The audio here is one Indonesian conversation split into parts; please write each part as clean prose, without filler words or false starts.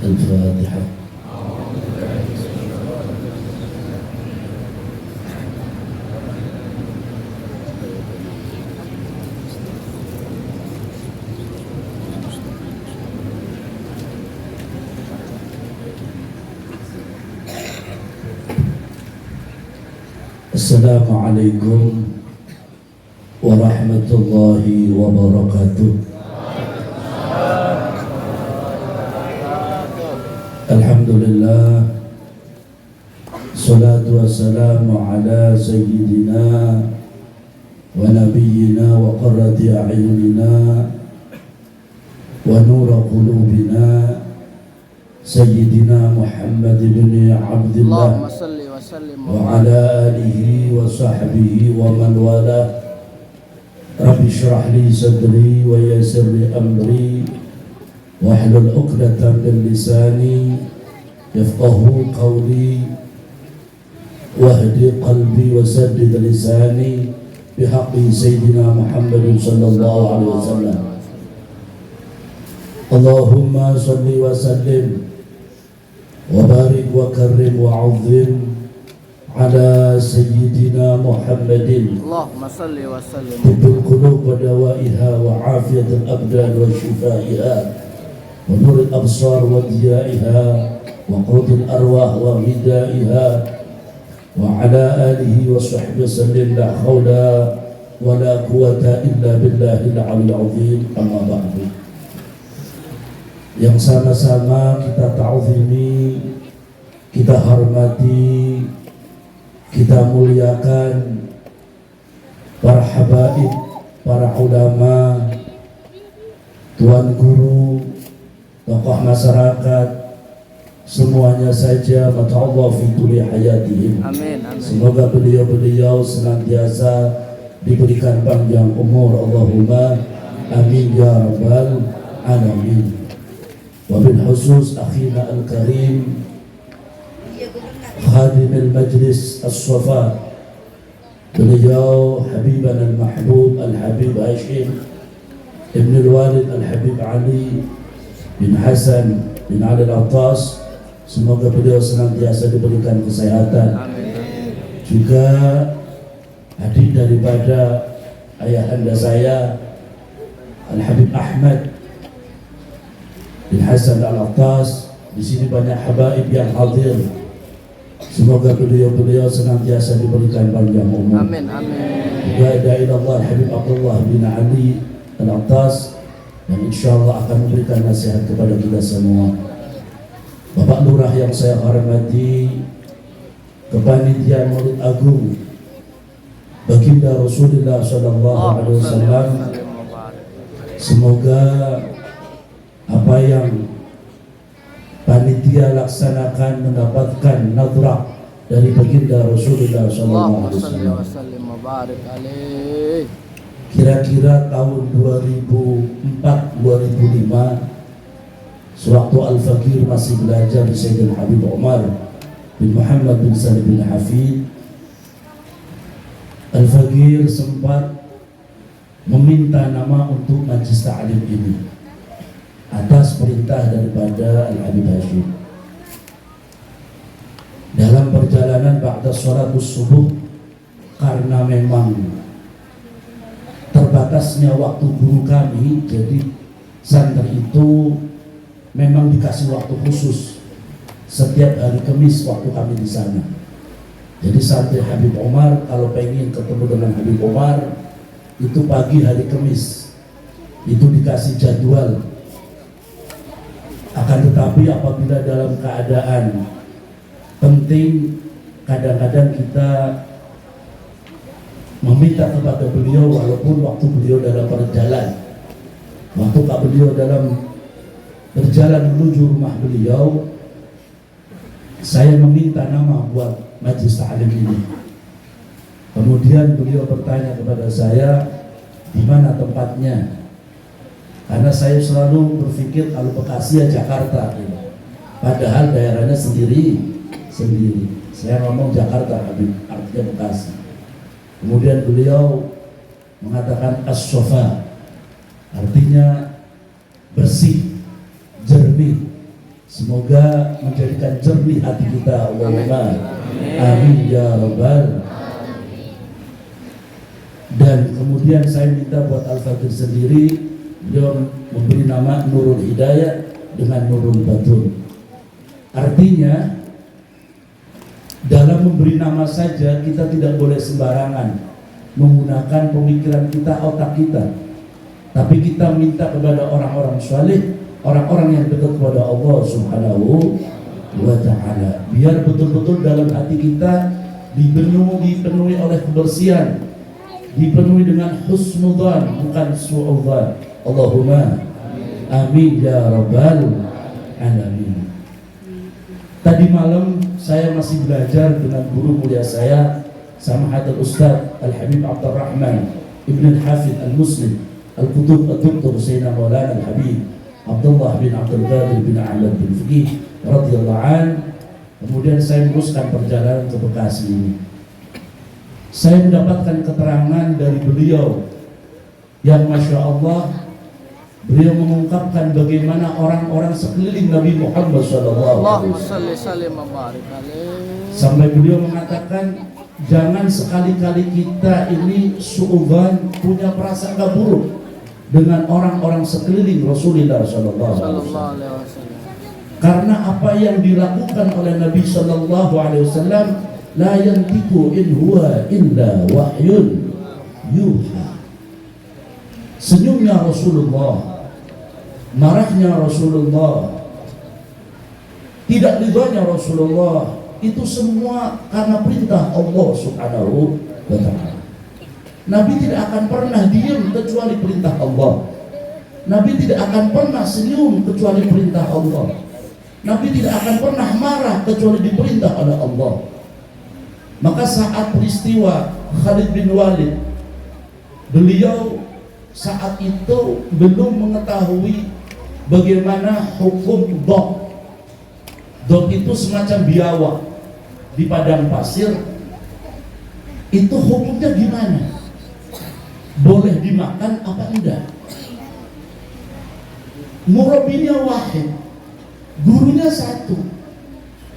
الفاتحة. السلام عليكم ورحمة الله وبركاته. Alhamdulillah, salatu wassalamu ala sayyidina wa nabiyyina wa qurrati a'yunina wa nura qulubina sayyidina Muhammad bin Abdullah wa ala alihi wa sahbihi wa man wala. Rabbi shrah li sadri wa yassir li amri wahlul 'uqdatam min lisani yafqahu qawli wahdi qalbi wa saddid lisani bihaqqi sayyidina Muhammadin sallallahu alaihi wasallam. Allahumma salli wa sallim wa barik wa karrim wa 'azzim ala sayyidina Muhammadin. Allahumma salli wa sallim. Tibbul qulub wa dawaiha wa afiyatul abdan wa shifaiha wa nurul absar wa diyaiha wa qutul arwah wa ghidaiha wa ala alihi wa sahbihi sallim. La hawla wa la quwata illa billahil aliyyil azim. Amma ba'du. Yang sama-sama kita ta'zimi, kita hormati, kita muliakan para habaib, para ulama, tuan guru, tokoh masyarakat, semuanya saja, mata Allah fi tuli hayatihim. Amin, amin. Semoga beliau-beliau senantiasa diberikan panjang umur, Allahumma amin ya rabbal alamin. Wabil khusus akhina al-karim khadim al-majlis as-safa, beliau Habiban al-Mahbub Al-Habib Hashim Ibn al-Walid Al-Habib Ali bin Hasan bin Ali Al-Attas. Semoga beliau senantiasa diberikan kesehatan. Amin. Juga adik daripada ayahanda saya Al-Habib Ahmad bin Hasan Al-Attas. Di sini banyak habaib yang hadir. Semoga beliau-beliau senantiasa diberikan panjang umur. Amin, amin. Juga dai Allah Habib Abdullah bin Ali Al-Attas yang insyaallah akan memberikan nasihat kepada kita semua. Bapak Lurah yang saya hormati, Kepanitiaan Maulid Agung Baginda Rasulullah sallallahu alaihi wasallam, semoga apa yang panitia laksanakan mendapatkan nadrah dari baginda Rasulullah sallallahu alaihi wasallam. Kira-kira tahun 2004-2005, sewaktu Al-Fakir masih belajar di Sayyidina Habib Umar bin Muhammad bin Salim bin Hafid, Al-Fakir sempat meminta nama untuk majlis ta'lim ini atas perintah daripada Al-Habib Hashim. Dalam perjalanan ba'da sholatus subuh, karena memang terbatasnya waktu guru kami, jadi santri itu memang dikasih waktu khusus setiap hari Kamis waktu kami di sana. Jadi santri Habib Umar kalau pengen ketemu dengan Habib Umar itu pagi hari Kamis, itu dikasih jadwal. Akan tetapi apabila dalam keadaan penting, kadang-kadang kita meminta kepada beliau walaupun waktu beliau dalam perjalanan. Waktu beliau dalam berjalan menuju rumah beliau, saya meminta nama buat majlis ta'lim ini. Kemudian beliau bertanya kepada saya, di mana tempatnya? Karena saya selalu berpikir kalau Bekasi ya Jakarta, padahal daerahnya sendiri. Saya ngomong Jakarta, artinya Bekasi. Kemudian beliau mengatakan as-sofa, artinya bersih, jernih, Semoga menjadikan jernih hati kita. Allahumma amin ya rabbal. Dan kemudian saya minta buat Al-Faqih sendiri, beliau memberi nama Nurul Hidayah dengan Nurul Batun. Artinya dalam memberi nama saja kita tidak boleh sembarangan menggunakan pemikiran kita, otak kita, tapi kita minta kepada orang-orang saleh, orang-orang yang dekat kepada Allah Subhanahu wa Ta'ala, biar betul-betul dalam hati kita dipenuhi oleh kebersihan, dipenuhi dengan husnudzan, bukan su'udzan. Allahumma amin ya rabbal alamin. Tadi malam saya masih belajar dengan guru mulia saya, Samahatul Ustaz Al-Habib Abdurrahman Ibn Al-Hafidh Al-Muslim Al-Qutub Al-Duktur Sayyidina Maulana Al-Habib Abdullah bin Abdul Qadir bin Ahmad bin Fiqih radhiyallahu an. Kemudian saya meneruskan perjalanan ke Bekasi ini. Saya mendapatkan keterangan dari beliau yang Masya Allah, beliau mengungkapkan bagaimana orang-orang sekeliling Nabi Muhammad SAW. Sampai beliau mengatakan, jangan sekali-kali kita ini su'udzan, punya prasangka buruk dengan orang-orang sekeliling Rasulullah SAW. Karena apa yang dilakukan oleh Nabi SAW, la yantiqu in huwa illa wahyun yuha. Senyumnya Rasulullah, marahnya Rasulullah, tidak ridhonya Rasulullah, itu semua karena perintah Allah Subhanahu wa Ta'ala. Nabi tidak akan pernah diam kecuali perintah Allah. Nabi tidak akan pernah senyum kecuali perintah Allah. Nabi tidak akan pernah marah kecuali diperintah oleh Allah. Maka saat peristiwa Khalid bin Walid, beliau saat itu belum mengetahui bagaimana hukum dog. Dog itu semacam biawak di padang pasir. Itu hukumnya gimana? Boleh dimakan apa enggak? Murabinya wahid, gurunya satu.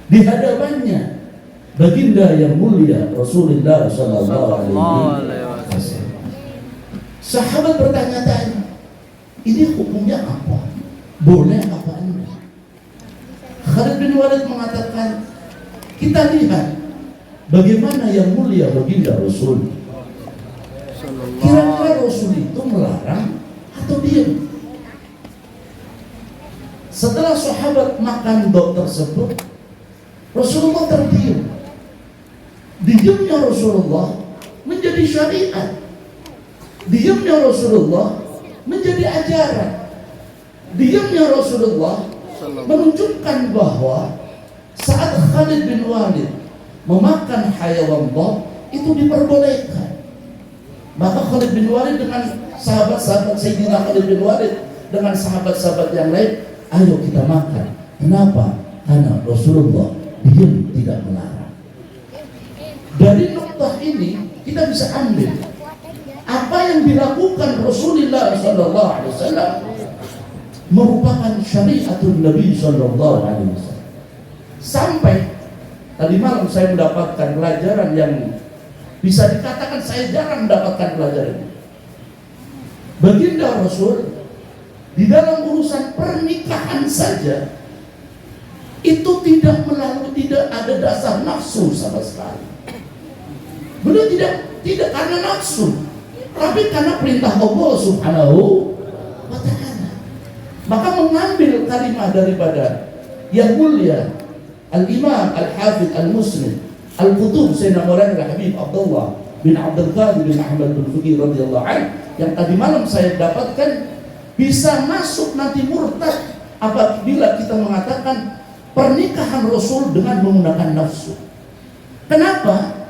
Di hadapannya baginda yang mulia Rasulullah sallallahu alaihi wasallam. Sahabat bertanya-tanya, ini hukumnya apa? Boleh apa enggak? Khalid bin Walid mengatakan, kita lihat bagaimana yang mulia baginda Rasul. Kira-kira Rasul itu melarang atau diam? Setelah sahabat makan dog tersebut, Rasulullah terdiam. Diamnya Rasulullah menjadi syariat. Diamnya Rasulullah menjadi ajaran. Diamnya Rasulullah menunjukkan bahwa saat Khalid bin Walid memakan hayawan dog itu diperbolehkan. Maka Khalid bin Walid dengan sahabat-sahabat Sayyidina Khalid bin Walid dengan sahabat-sahabat yang lain, ayo kita makan. Kenapa? Karena Rasulullah diam, tidak melarang. Dari noktah ini kita bisa ambil apa yang dilakukan Rasulullah SAW merupakan syariatul Nabi SAW. Sampai tadi malam saya mendapatkan pelajaran yang bisa dikatakan saya jarang mendapatkan pelajaran ini. Baginda Rasul di dalam urusan pernikahan saja itu tidak ada dasar nafsu sama sekali. Beliau tidak karena nafsu, tapi karena perintah Allah Subhanahu wa Ta'ala. Maka mengambil kalimat daripada yang mulia Al-Imam Al-Hafidh Al-Muslim Al-Qutub Sayyidina Maulana Al-Habib Abdullah bin Abdul Qadir bin Ahmad bin Fiqih radhiyallahu anhu, yang tadi malam saya dapatkan, bisa masuk nanti murtad apabila kita mengatakan pernikahan Rasul dengan menggunakan nafsu. Kenapa?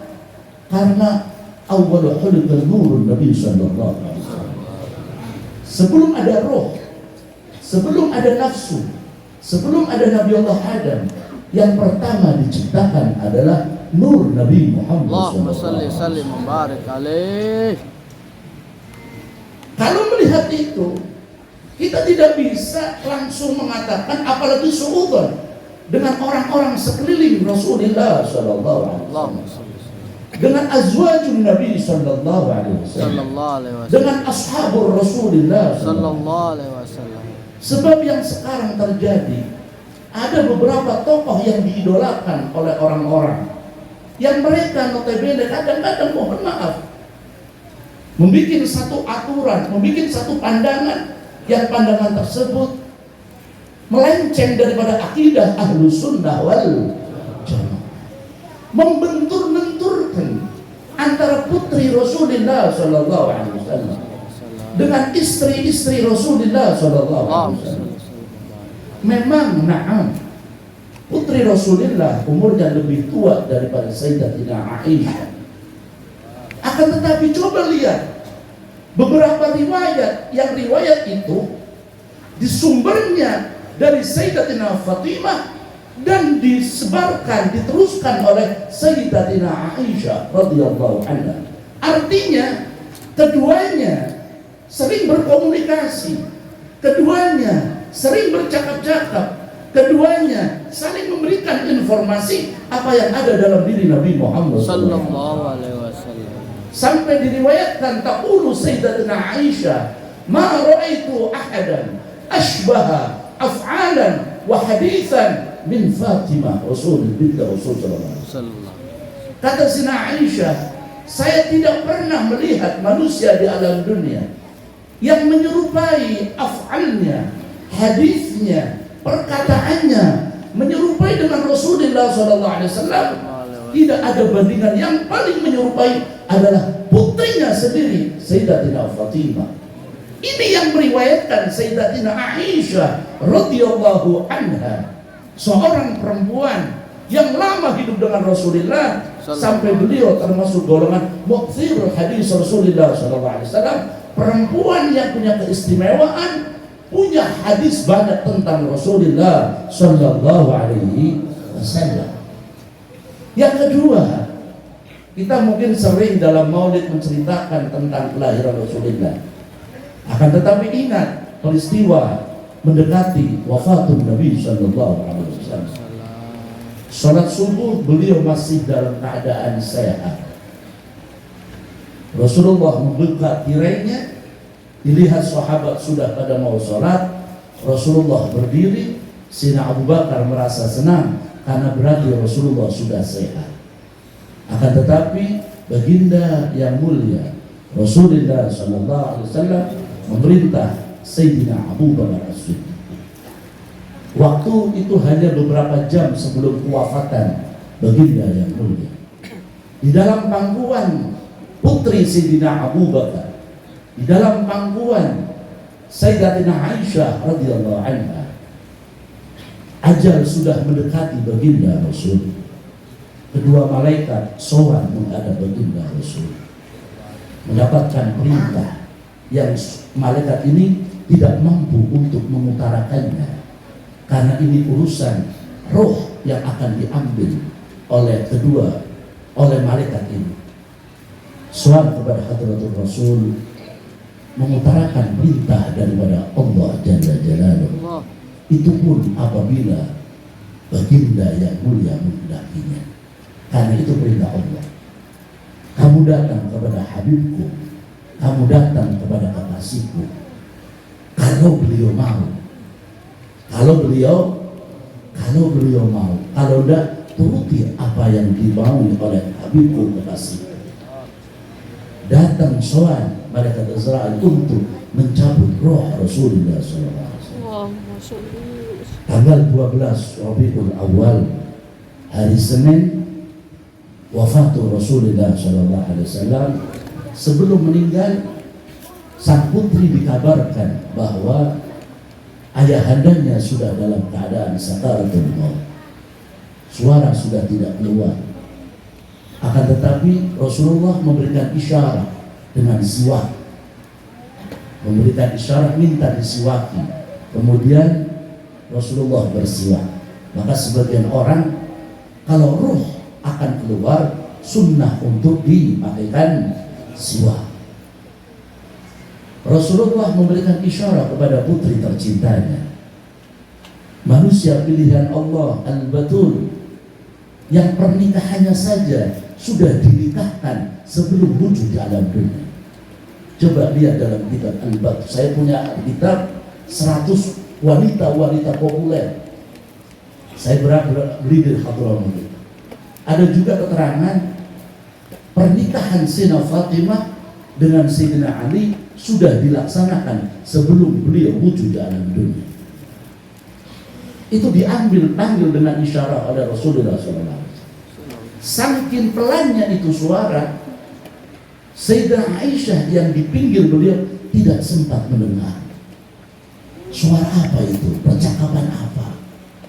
Karena awal khulqan nurun Nabi sallallahu alaihi wasallam. Sebelum ada roh, sebelum ada nafsu, sebelum ada Nabi Allah Adam, yang pertama diciptakan adalah nur Nabi Muhammad Allahumma salli sallim wa barik alaih. Kalau melihat itu, Kita tidak bisa langsung mengatakan, apalagi suudzon dengan orang-orang sekeliling Rasulullah sallallahu alaihi wasallam, dengan azwajun Nabi sallallahu alaihi wasallam, dengan ashabur Rasulullah sallallahu alaihi wasallam. Sebab yang sekarang terjadi, ada beberapa tokoh yang diidolakan oleh orang-orang yang mereka notabene kadang-kadang, mohon maaf, membuat satu aturan, membuat satu pandangan, yang pandangan tersebut melenceng daripada akidah ahlu sunnah wal jamaah, membentur-benturkan antara putri Rasulullah sallallahu alaihi wasallam dengan istri-istri Rasulullah sallallahu alaihi wasallam. Memang na'am, putri Rasulullah umurnya lebih tua daripada Sayyidatina Aisyah. Akan tetapi coba lihat beberapa riwayat, yang riwayat itu disumbernya dari Sayyidatina Fatimah dan disebarkan, diteruskan oleh Sayyidatina Aisyah radhiyallahu anha. Artinya keduanya sering berkomunikasi, keduanya sering bercakap-cakap, keduanya saling memberikan informasi apa yang ada dalam diri Nabi Muhammad sallallahu alaihi wasallam. Sampai diriwayatkan taqulu Sayyidatina Aisyah, ma ra'aitu ahadan ashbaha af'alan wa hadithan min Fatimah Rasulullah sallallahu alaihi wasallam. Kata Sina Aisyah, saya tidak pernah melihat manusia di alam dunia yang menyerupai af'alnya, hadisnya, perkataannya menyerupai dengan Rasulullah sallallahu alaihi wasallam. Tidak ada bandingan. Yang paling menyerupai adalah putrinya sendiri, Sayyidatina Fatimah. Ini yang meriwayatkan Sayyidatina Aisyah radhiyallahu anha, seorang perempuan yang lama hidup dengan Rasulullah sampai beliau termasuk golongan mukthir hadis Rasulullah sallallahu alaihi wasallam, perempuan yang punya keistimewaan, punya hadis banyak tentang Rasulullah sallallahu alaihi wasallam. Yang kedua, kita mungkin sering dalam maulid menceritakan tentang kelahiran Rasulullah. Akan tetapi ingat peristiwa mendekati wafatun Nabi sallallahu alaihi wasallam. Salat subuh beliau masih dalam keadaan sehat. Rasulullah membuka tirainya, dilihat sahabat sudah pada mau salat, Rasulullah berdiri. Sina Abu Bakar merasa senang karena berarti Rasulullah sudah sehat. Akan tetapi baginda yang mulia Rasulullah sallallahu alaihi wasallam memerintah Sayyidina Abu Bakar As-Siddiq. Waktu itu hanya beberapa jam sebelum kewafatan baginda yang mulia. Di dalam pangkuan putri Sayyidina Abu Bakar, di dalam pangkuan Sayyidatina Aisyah radhiyallahu anha, ajal sudah mendekati baginda Rasul. Kedua malaikat sowan menghadap baginda Rasul, mendapatkan perintah yang malaikat ini tidak mampu untuk mengutarakannya, karena ini urusan roh yang akan diambil oleh malaikat ini. Sowan kepada hadratul Rasul, mengutarakan perintah daripada Allah Jalla Jalaluhu. Itu pun apabila baginda yang mulia menghendakinya, karena itu perintah Allah. Kamu datang kepada Habibku, kamu datang kepada kekasihku, kalau beliau mau, kalau beliau mau, kalau tidak turuti apa yang dimaui oleh Habibku kekasihku. Datang soal malaikat Israel untuk mencabut roh Rasulullah SAW. Tanggal 12 Rabiul Awal, hari Senin, wafatu Rasulullah SAW. Sebelum meninggal, sang putri dikabarkan bahwa ayahandanya sudah dalam keadaan sakaratul maut. Suara sudah tidak keluar. Akan tetapi Rasulullah memberikan isyarat dengan siwak, memberikan isyarat minta disiwaki. Kemudian Rasulullah bersiwak. Maka sebagian orang, kalau ruh akan keluar, sunnah untuk dimakaikan siwak. Rasulullah memberikan isyarat kepada putri tercintanya, manusia pilihan Allah al-batul, yang pernikahannya saja sudah dinikahkan sebelum wujud di alam dunia. Coba lihat dalam kitab Al-Batul. Saya punya kitab 100 wanita-wanita populer. Saya beli dari Hadramaut. Ada juga keterangan pernikahan Sayyidina Fatimah dengan Sayyidina Ali sudah dilaksanakan sebelum beliau wujud di alam dunia. Itu panggil dengan isyarat oleh Rasulullah SAW. Saking pelannya itu suara, Sayyidah Aisyah yang di pinggir beliau tidak sempat mendengar. Suara apa itu? Percakapan apa?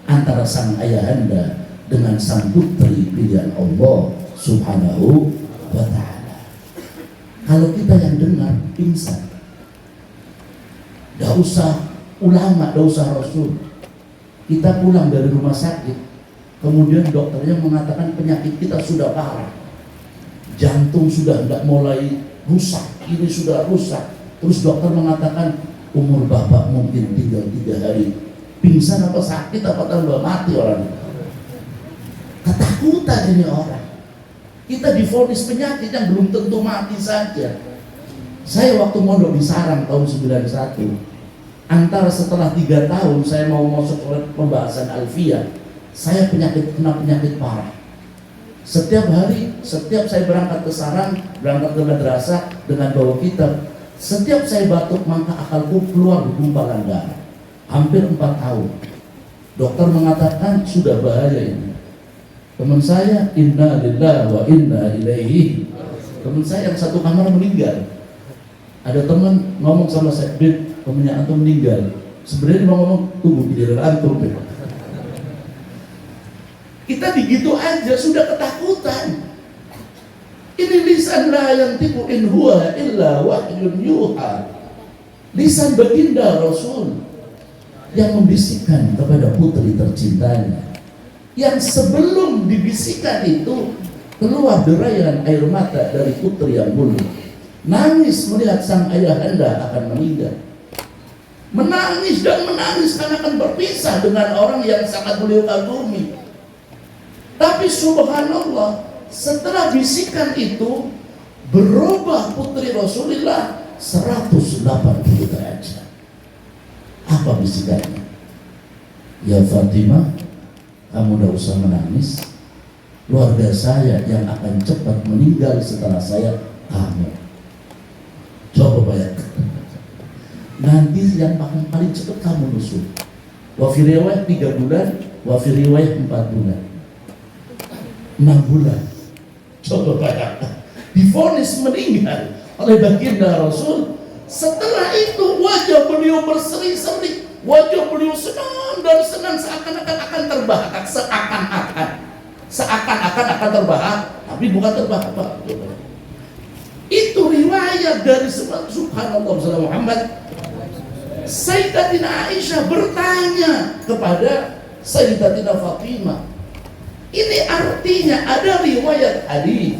Antara sang ayahanda dengan sang putri pilihan Allah Subhanahu wa ta'ala. Kalau kita yang dengar, pingsan. Gak usah ulama, gak usah Rasul. Kita pulang dari rumah sakit, kemudian dokternya mengatakan penyakit kita sudah parah. Jantung sudah tidak mulai rusak, ini sudah rusak. Terus dokter mengatakan umur bapak mungkin tinggal 3 hari. Pingsan apa sakit apa tambah mati orang itu. Ketakutan ini orang. Kita divonis penyakit yang belum tentu mati saja. Saya waktu mondok di Sarang tahun 91, antara setelah 3 tahun saya mau masuk pembahasan Alfiyah, saya kena penyakit parah. Setiap hari, setiap saya berangkat ke Sarang, berangkat ke madrasah dengan bawa kitab, setiap saya batuk maka akalku keluar gumpalan darah. Hampir 4 tahun. Dokter mengatakan sudah bahaya ini. Teman saya, inna lillahi wa inna ilaihi. Teman saya yang satu kamar meninggal. Ada teman ngomong sama saya, "Bib, temennya antum meninggal." Sebenarnya mau ngomong, tunggu giliran antum. Kita digitu aja sudah ketakutan. Ini lisan la yantiqu in huwa illa wahyun yuha. Lisan baginda Rasul yang membisikkan kepada putri tercintanya, yang sebelum dibisikkan itu keluar derayan air mata dari putri yang mulia, nangis melihat sang ayahanda akan meninggal, menangis dan menangis karena akan berpisah dengan orang yang sangat beliau kagumi. Tapi subhanallah, setelah bisikan itu berubah putri Rasulullah 180 derajat. Apa bisikannya? Ya Fatimah, kamu tidak usah menangis. Keluarga saya yang akan cepat meninggal setelah saya, kamu. Coba bayangkan. Nanti yang paling cepat kamu nusul. Wa fi riwayat 3 bulan, wa fi riwayat 4 bulan. 6 bulan. Coba bayangkan. Divonis meninggal oleh baginda Rasul. Setelah itu wajah beliau berseri-seri, wajah beliau senang dan senang, seakan-akan akan terbahak, seakan-akan akan terbahak, tapi bukan terbahak. Itu riwayat dari subhanallah Muhammad. Sayyidatina Aisyah bertanya kepada Sayyidatina Fatimah. Ini artinya ada riwayat hadis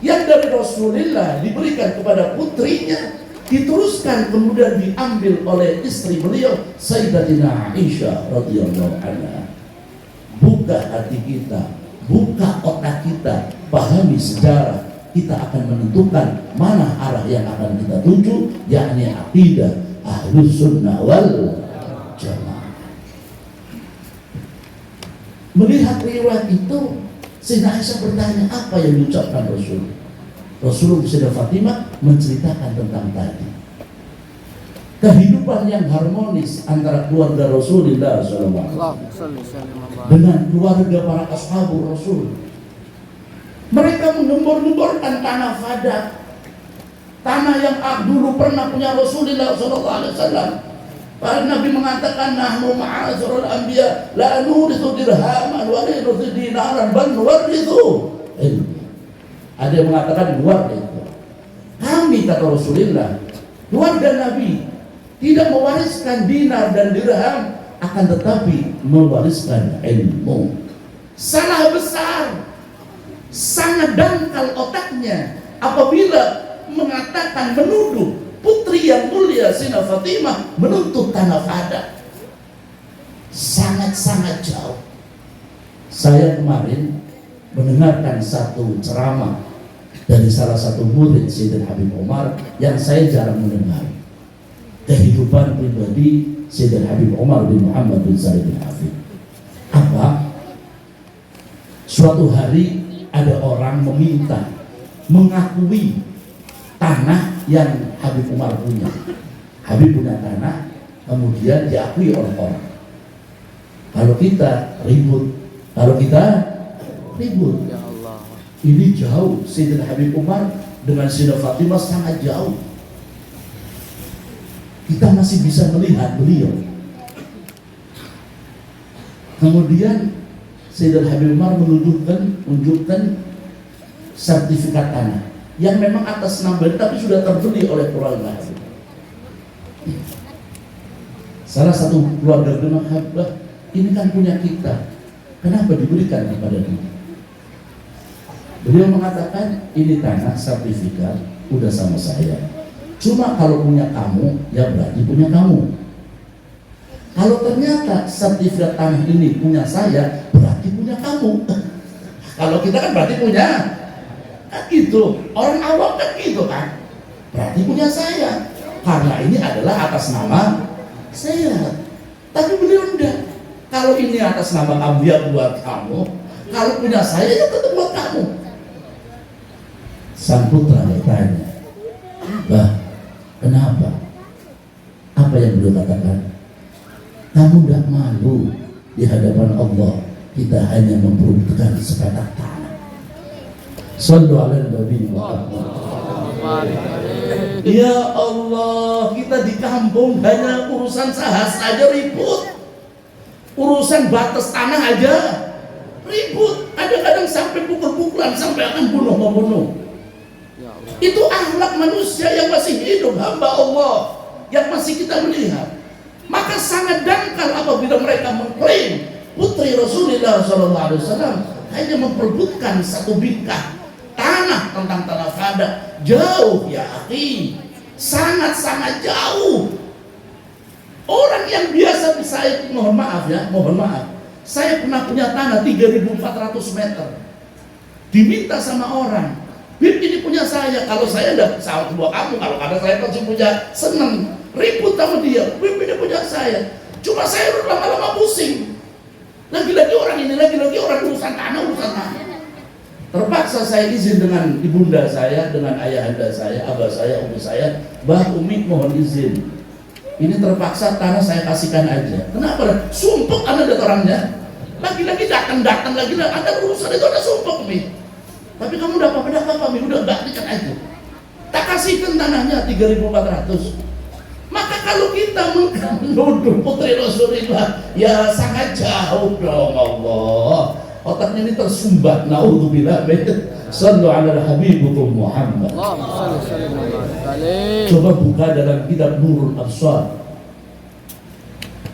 yang dari Rasulullah diberikan kepada putrinya, diteruskan kemudian diambil oleh istri beliau Sayyidatina Aisyah radhiyallahu anha. Buka hati kita, buka otak kita, pahami sejarah, kita akan menentukan mana arah yang akan kita tuju, yakni akidah Ahlus Sunnah wal Jamaah. Melihat riwayat itu, Sayyidah Aisyah bertanya, apa yang diucapkan Rasul? Rasulullah Sayyidah Fatimah menceritakan tentang tadi kehidupan yang harmonis antara keluarga Rasulullah SAW dengan keluarga para ashabul Rasul. Mereka menggembor-gemborkan tanah Fadak, tanah yang dulu pernah punya Rasulullah SAW. Para Nabi mengatakan, nahnu ma'asirul anbiya la nurithu dirhaman wa la nurithu dinaran bal nuwarithu ilmu. Ada yang mengatakan itu. Kami, kata Rasulullah, keluarga Nabi tidak mewariskan dinar dan dirham, akan tetapi mewariskan ilmu. Salah besar, sangat dangkal otaknya apabila mengatakan, menuduh putri putri yang mulia Sayyidah Fatimah menuntut tanah Fada. Sangat-sangat jauh. Saya kemarin mendengarkan satu ceramah dari salah satu murid Sayyidina Habib Umar yang saya jarang mendengar. Kehidupan pribadi Sayyidina Habib Umar bin Muhammad bin Said bin Hafid. Apa? Suatu hari ada orang meminta mengakui tanah yang Habib Umar punya. Habib punya tanah, kemudian diakui oleh orang. Kalau kita ribut, Ya Allah. ini jauh. Sayyidina Habib Umar dengan Sayyidah Fatimah sangat jauh. Kita masih bisa melihat beliau. Kemudian Sayyidina Habib Umar menunjukkan sertifikat tanah yang memang atas nama tapi sudah terbeli oleh keluarga Habib. Salah satu keluarga bilang, Habib, ini kan punya kita, kenapa diberikan kepada dia? Beliau mengatakan, ini tanah sertifikat udah sama saya. Cuma kalau punya kamu, ya berarti punya kamu. Kalau ternyata sertifikat tanah ini punya saya, berarti punya kamu. Kalau kita kan berarti punya, kan gitu. Orang awam kan gitu kan, berarti punya saya. Karena ini adalah atas nama saya. Tapi beliau enggak. Kalau ini atas nama kamu, ya buat kamu. Kalau punya saya, ya tetap buat kamu. Sang putra bertanya, Bah, kenapa? Apa yang beliau katakan? Kamu tidak malu di hadapan Allah, kita hanya memperebutkan sepetak tanah. Sallu ala Nabi Muhammad. Ya Allah, kita di kampung hanya urusan sahas aja ribut. Urusan batas tanah aja ribut. Kadang-kadang sampai pukul-pukulan, sampai akan bunuh-membunuh. Itu akhlak manusia yang masih hidup, hamba Allah yang masih kita melihat. Maka sangat dangkal apabila mereka mengklaim putri Rasulullah SAW hanya memperebutkan satu bingkah tanah tentang tanah Fada. Jauh ya akhi, sangat-sangat jauh. Orang yang biasa, saya mohon maaf, saya pernah punya tanah 3.400 meter, diminta sama orang, Bib ini punya saya. Kalau saya udah sama dua kamu, kalau ada saya pasti punya, seneng ribut sama dia. Bib ini punya saya, cuma saya lama-lama pusing. Lagi-lagi orang ini, lagi-lagi orang urusan tanah. Terpaksa saya izin dengan ibunda saya, dengan ayahanda saya, abah saya, umi saya, Bah, Umi mohon izin. Ini terpaksa tanah saya kasihkan aja. Kenapa? Sumpuk anda lihat orangnya. Lagi-lagi datang lagi. Anda urusan itu ada sumpuk Mi. Tapi kamu udah apa-apa Mi, udah balikan aja. Tak kasihkan tanahnya 3.400. Maka kalau kita menuduh putri Rasulullah, ya sangat jauh dong Allah. Otaknya ini tersumbat. Naudzubillah. Sallu ala habibukum Muhammad. Coba buka dalam kitab Nurul Absar.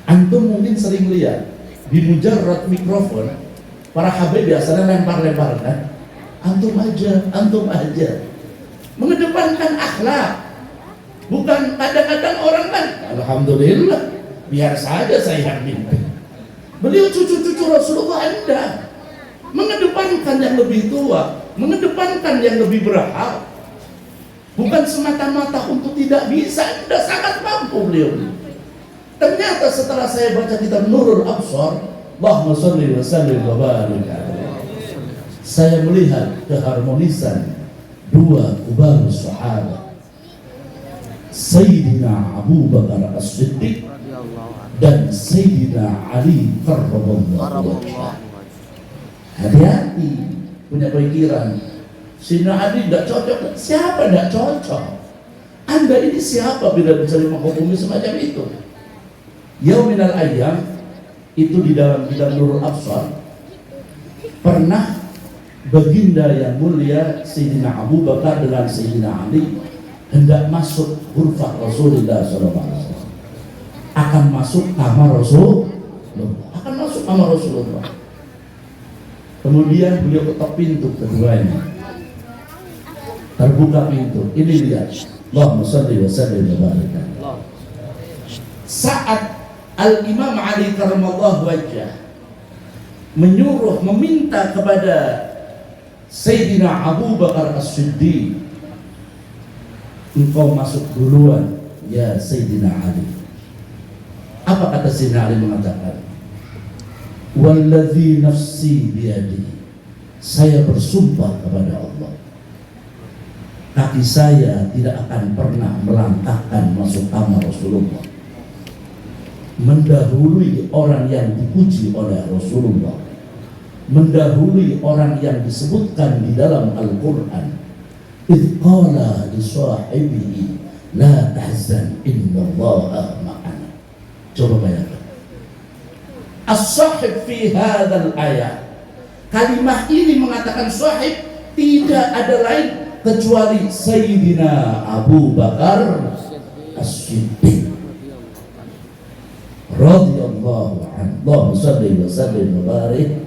Antum mungkin sering lihat di mujarrad mikrofon para habib biasanya lempar-lempar kan. Antum aja mengedepankan akhlak. Bukan kadang-kadang orang kan, alhamdulillah biar saja saya yang pimpin. Beliau cucu-cucu Rasulullah Anda mengedepankan yang lebih tua, mengedepankan yang lebih berhak. Bukan semata-mata untuk tidak bisa, Anda sangat mampu beliau. Ternyata setelah saya baca kitab Nurul Absar, Allahumma shalli wa sallim wa barik alaihi, saya melihat keharmonisan dua kubarus sahabat, Sayyidina Abu Bakar As-Siddiq dan Sayyidina Ali karramallahu wajhah. Hati-hati punya pikiran Sayyidina Ali tidak cocok. Siapa tidak cocok? Anda ini siapa bila bisa menghukumi semacam itu? Yauminal ayyam itu di dalam kitab Nurul Absar pernah baginda yang mulia Sayyidina Abu Bakar dengan Sayyidina Ali hendak masuk ghurfah Rasulullah SAW, akan masuk kamar Rasulullah. Kemudian beliau ketok pintu keduanya. terbuka pintu. Ini lihat. Allahumma shalli wa sallim wa barik. Saat Al-Imam Ali karramallahu wajhah menyuruh, meminta kepada Sayyidina Abu Bakar As-Siddiq, engkau masuk duluan ya Sayyidina Ali. Apa kata Sayyidina Ali? Mengatakan, walladzi nafsi biyadihi, saya bersumpah kepada Allah, kaki saya tidak akan pernah melangkahkan masuk kamar Rasulullah, mendahului orang yang dipuji oleh Rasulullah, mendahului orang yang disebutkan di dalam Al-Quran. Idh qala li sahibihi la tahzan innallaha ma'ana. Coba bayangkan. As-sahib fi hadzal ayat. Kalimah ini mengatakan sahib, tidak ada lain kecuali Sayyidina Abu Bakar As-Siddiq radhiyallahu anhu. Allahumma shalli wa sallim wa barik.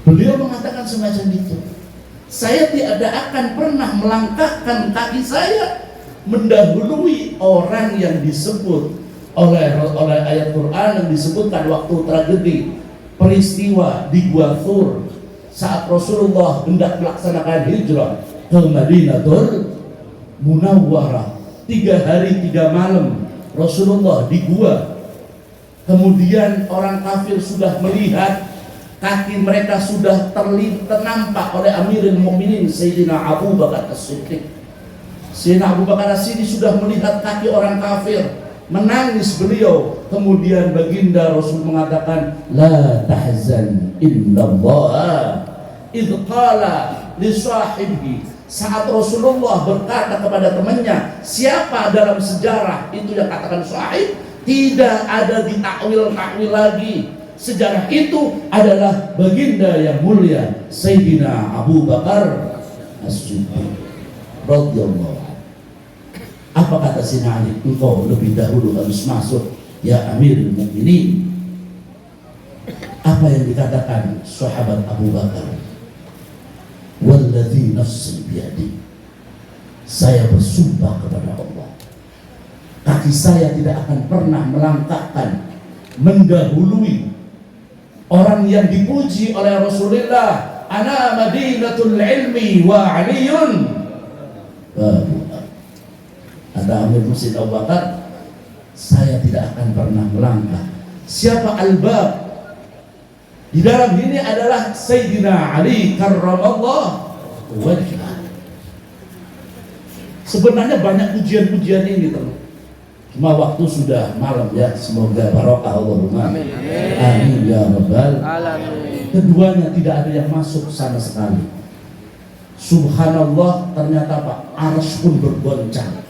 Beliau mengatakan semacam itu. Saya tidak akan pernah melangkahkan kaki saya mendahului orang yang disebut oleh ayat Quran yang disebutkan waktu tragedi peristiwa di Gua Thur saat Rasulullah hendak melaksanakan hijrah ke Madinatul Munawwarah. 3 hari 3 malam Rasulullah di gua. Kemudian orang kafir sudah melihat kaki mereka sudah ternampak oleh Amirul Mukminin Sayyidina Abu Bakar As-Siddiq. Sayyidina Abu Bakar As-Siddiq sudah melihat kaki orang kafir, menangis beliau. Kemudian baginda Rasul mengatakan, la tahzan innallaha idh qala li sahibihi. Saat Rasulullah berkata kepada temannya, siapa dalam sejarah itu yang katakan sahib, tidak ada ditakwil-takwil lagi. Sejarah itu adalah baginda yang mulia Sayyidina Abu Bakar As-Siddiq radhiyallahu anhu. Apa kata Sayyidina Ali? Engkau lebih dahulu harus masuk ya Amirul Mukminin. Apa yang dikatakan sahabat Abu Bakar? Walladzi nafsi biyadi, saya bersumpah kepada Allah, kaki saya tidak akan pernah melangkahkan mendahului orang yang dipuji oleh Rasulullah. Ana madinatul ilmi wa aliyun. Ada Amir Musin Abu Bakar, saya tidak akan pernah melangkah. Siapa Al-Bab? Di dalam ini adalah Sayyidina Ali karramallahu wajhah. Sebenarnya banyak pujian-pujian ini, teman. Cuma waktu sudah malam ya. Semoga barokah Allahumma amin. Amin ya rabbal alamin. Keduanya tidak ada yang masuk sama sekali. Subhanallah, ternyata Pak, arsy pun bergoncang,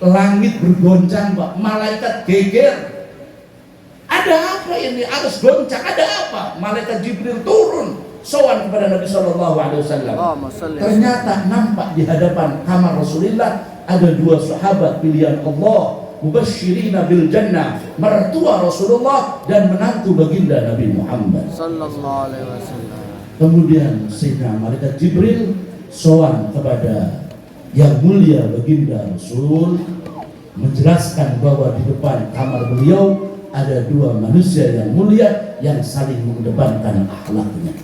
langit bergoncang Pak, malaikat geger. Ada apa ini? Arsy goncang, ada apa? Malaikat Jibril turun sowan kepada Nabi SAW. Ternyata nampak di hadapan kamar Rasulullah ada 2 sahabat pilihan Allah, mubasyirina bil jannah, mertua Rasulullah dan menantu baginda Nabi Muhammad sallallahu alaihi wasallam. Kemudian Sayyidina malaikat Jibril sowan kepada yang mulia baginda Rasul, menjelaskan bahwa di depan kamar beliau ada 2 manusia yang mulia yang saling mengedepankan akhlaknya.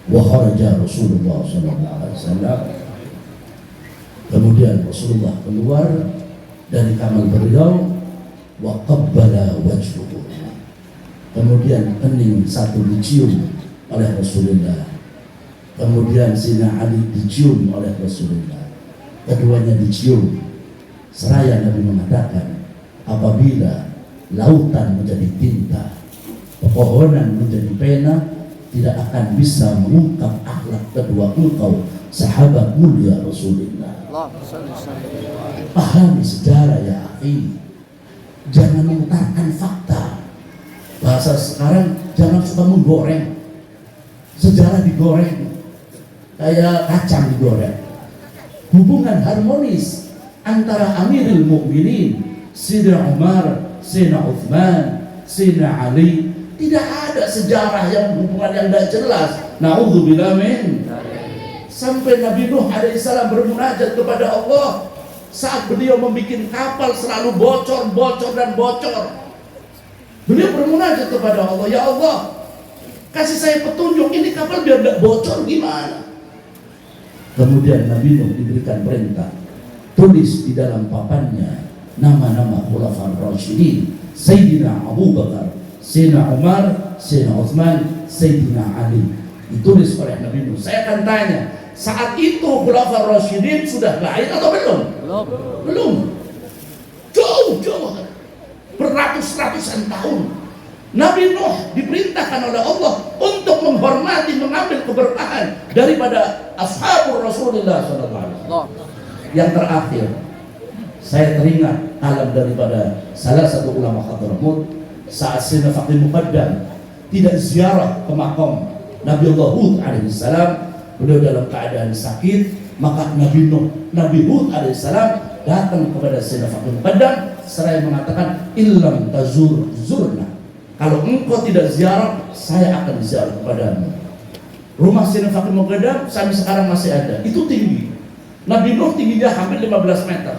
Wa kharaja Rasulullah sallallahu alaihi wasallam. Kemudian Rasulullah keluar dari kamar beliau, wa qabbala wajhuhu. Kemudian kening satu dicium oleh Rasulullah. Kemudian Sayyidina Ali dicium oleh Rasulullah. Keduanya dicium. Seraya Nabi mengatakan, apabila lautan menjadi tinta, pepohonan menjadi pena, tidak akan bisa mengungkap akhlak kedua engkau sahabat mulia Rasulullah. Pahami sejarah ya akhi, jangan memutarkan fakta. Bahasa sekarang jangan suka menggoreng. Sejarah digoreng kayak kacang digoreng. Hubungan harmonis antara Amirul Mukminin Sayyidina Umar, Sayyidina Uthman, Sayyidina Ali, tidak ada sejarah yang hubungan yang tidak jelas. Na'udzubillah min Sampai Nabi Nuh alaihissalam bermunajat kepada Allah saat beliau membuat kapal selalu bocor dan bocor. Beliau bermunajat kepada Allah, ya Allah, kasih saya petunjuk, ini kapal biar tidak bocor gimana? Kemudian Nabi Nuh diberikan perintah, tulis di dalam papannya nama-nama Khulafaur Rasyidin, Sayyidina Abu Bakar, Sayyidina Umar, Sayyidina Utsman, Sayyidina Ali. Ditulis oleh Nabi Nuh. Saya akan tanya, saat itu Khulafaur Rasyidin sudah lahir atau belum? Belum. Jauh. Beratus-ratusan tahun. Nabi Nuh diperintahkan oleh Allah untuk menghormati, mengambil keberkahan daripada ashabur Rasulullah SAW. Yang terakhir, saya teringat alam daripada salah satu ulama Hadramut saat Sayyidina Faqih Muqaddam tidak ziarah ke makam Nabi Allah Hud alaihissalam. Beliau dalam keadaan sakit, maka Nabi Hud alaihissalam datang kepada Sayyidina Faqih Muqaddam seraya mengatakan, illam tazur zurna, kalau engkau tidak ziarah, saya akan ziarah kepadamu. Rumah Sayyidina Faqih Muqaddam sampai sekarang masih ada. Itu tinggi. Nabi Nuh tingginya hampir 15 meter.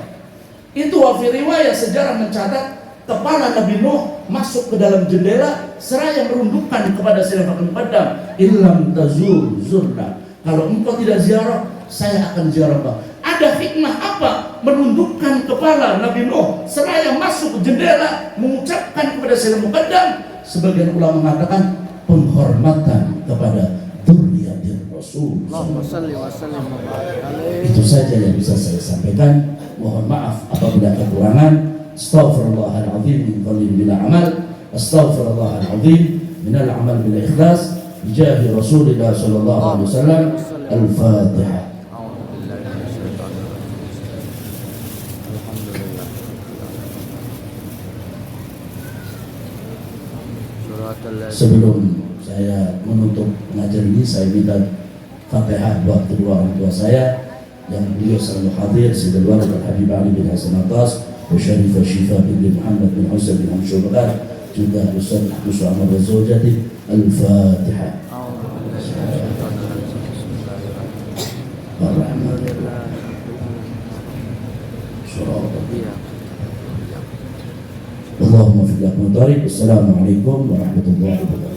Itu wafi riwayat sejarah mencatat kepala Nabi Nuh masuk ke dalam jendela seraya merundukkan kepada Sayyidina Faqih Muqaddam, illam tazur zurna, kalau engkau tidak ziarah, saya akan ziarah. Ada hikmah apa menundukkan kepala Nabi Nuh seraya masuk ke jendela mengucapkan kepada Sayyidina Muqaddam? Sebagian ulama mengatakan penghormatan kepada dzurriyyatir Rasul. Itu saja yang bisa saya sampaikan. Mohon maaf apabila ada kekurangan. Astaghfirullahaladzim min qalbin bila amal. Astaghfirullahaladzim minal amal bila ikhlas. Bijahi Rasulullah sallallahu alaihi wasallam. Al-Fatihah. Sebelum saya menutup pengajian ini, saya minta Fatihah buat kedua orang tua saya yang beliau selalu hadir, Sayyidul Walid Al-Habib Ali bin Hasan Atas, Syarifah Syifa bin Muhammad bin Husain bin Hamzah Bakar, juga Ustaz Ahmad Ahmad Zawjati. Al-Fatihah. Allahumma fi al-Assalamualaikum warahmatullahi wabarakatuh.